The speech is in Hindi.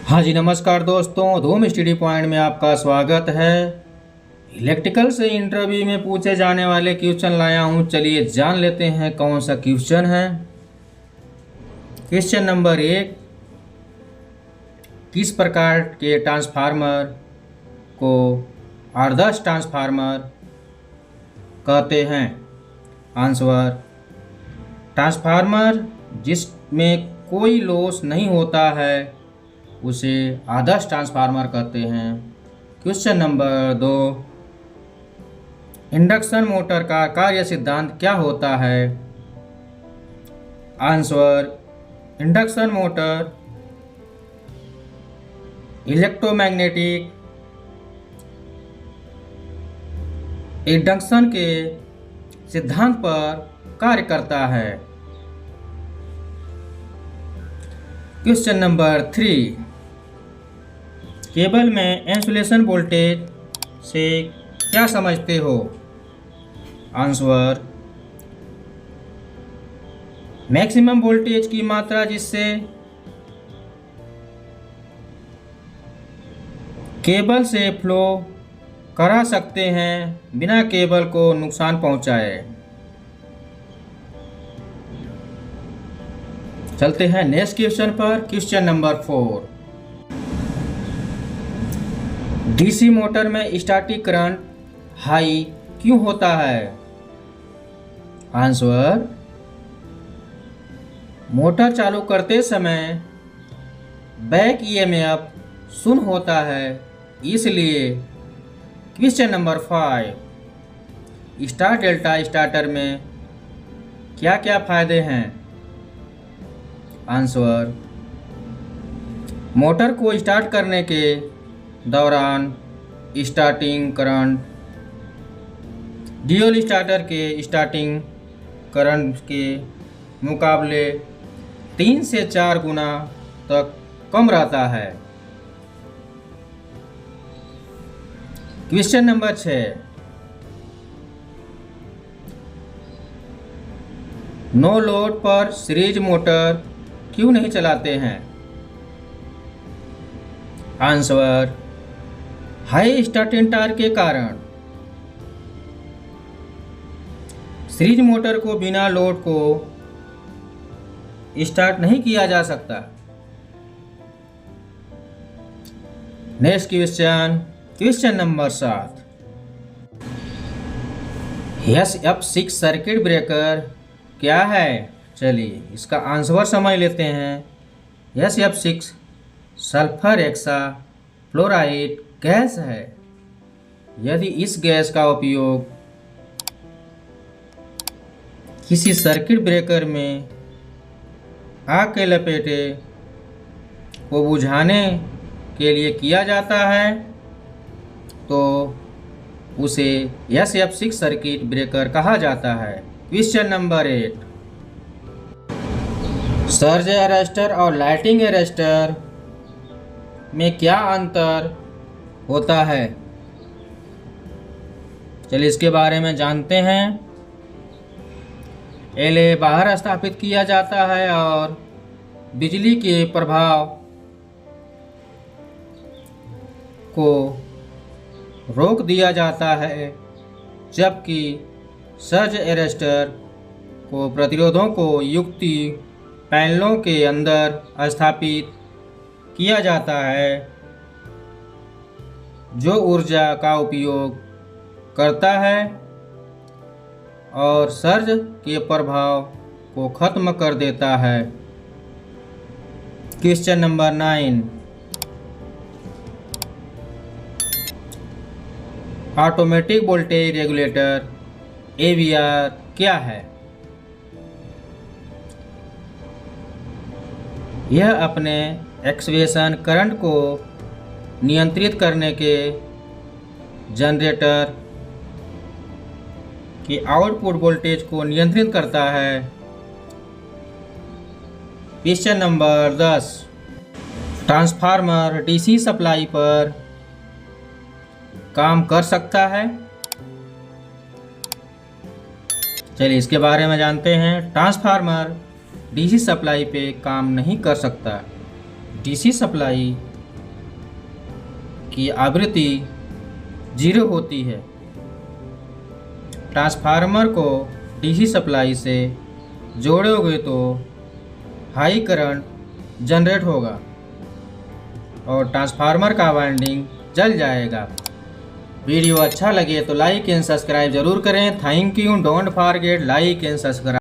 हाँ जी, नमस्कार दोस्तों, धूम स्टडी पॉइंट में आपका स्वागत है। इलेक्ट्रिकल से इंटरव्यू में पूछे जाने वाले क्वेश्चन लाया हूँ। चलिए जान लेते हैं कौन सा क्वेश्चन है। क्वेश्चन नंबर 1, किस प्रकार के ट्रांसफार्मर को आदर्श ट्रांसफार्मर कहते हैं? आंसर, ट्रांसफार्मर जिसमें कोई लॉस नहीं होता है उसे आदर्श ट्रांसफार्मर कहते हैं। क्वेश्चन नंबर 2, इंडक्शन मोटर का कार्य सिद्धांत क्या होता है? Answer, induction motor electromagnetic induction के सिद्धांत पर कार्य करता है। क्वेश्चन नंबर 3, केबल में इंसुलेशन वोल्टेज से क्या समझते हो? आंसर, मैक्सिमम वोल्टेज की मात्रा जिससे केबल से फ्लो करा सकते हैं बिना केबल को नुकसान पहुंचाए। चलते हैं नेक्स्ट क्वेश्चन पर। क्वेश्चन नंबर 4, डीसी मोटर में स्टैटिक करंट हाई क्यों होता है? आंसर, मोटर चालू करते समय बैक ईएमएफ शून्य होता है, इसलिए। Question number 5, star delta starter में क्या क्या फायदे हैं? आंसर, मोटर को स्टार्ट करने के दौरान स्टार्टिंग करंट ड्यूल स्टार्टर के स्टार्टिंग करंट के मुकाबले 3 से 4 गुना तक कम रहता है। क्वेश्चन नंबर 6, नो लोड पर सीरीज मोटर क्यों नहीं चलाते हैं? आंसर, हाई स्टार्टिंग टॉर्क के कारण। सीरीज मोटर को बिना लोड को स्टार्ट नहीं किया जा सकता। Next question, question number 7, SF6 circuit breaker क्या है? चलिए इसका आंसर समझ लेते हैं। SF6 sulphur hexa fluoride gas है। यदि इस गैस का उपयोग किसी सर्किट ब्रेकर में आग के लपेटे को बुझाने के लिए किया जाता है तो उसे SF6 सर्किट ब्रेकर कहा जाता है। क्वेश्चन नंबर 8, सर्ज अरेस्टर और लाइटिंग अरेस्टर में क्या अंतर होता है? चलिए इसके बारे में जानते हैं। एलए बाहर स्थापित किया जाता है और बिजली के प्रभाव को रोक दिया जाता है, जबकि सर्ज अरेस्टर को प्रतिरोधों को युक्ति पैनलों के अंदर स्थापित किया जाता है जो ऊर्जा का उपयोग करता है और सर्ज के प्रभाव को खत्म कर देता है। Question number 9, automatic voltage regulator AVR क्या है? यह अपने एक्सवेशन करंट को नियंत्रित करने के जनरेटर की आउटपुट वोल्टेज को नियंत्रित करता है। Question number 10, transformer DC supply पर काम कर सकता है? चलिए इसके बारे में जानते हैं। ट्रांसफार्मर डीसी सप्लाई पे काम नहीं कर सकता। डीसी सप्लाई की आवृत्ति 0 होती है। ट्रांसफार्मर को डीसी सप्लाई से जोड़ोगे तो हाई करंट जनरेट होगा और ट्रांसफार्मर का वाइंडिंग जल जाएगा। वीडियो अच्छा लगे तो लाइक एंड सब्सक्राइब जरूर करें। Thank you. Don't forget like and subscribe.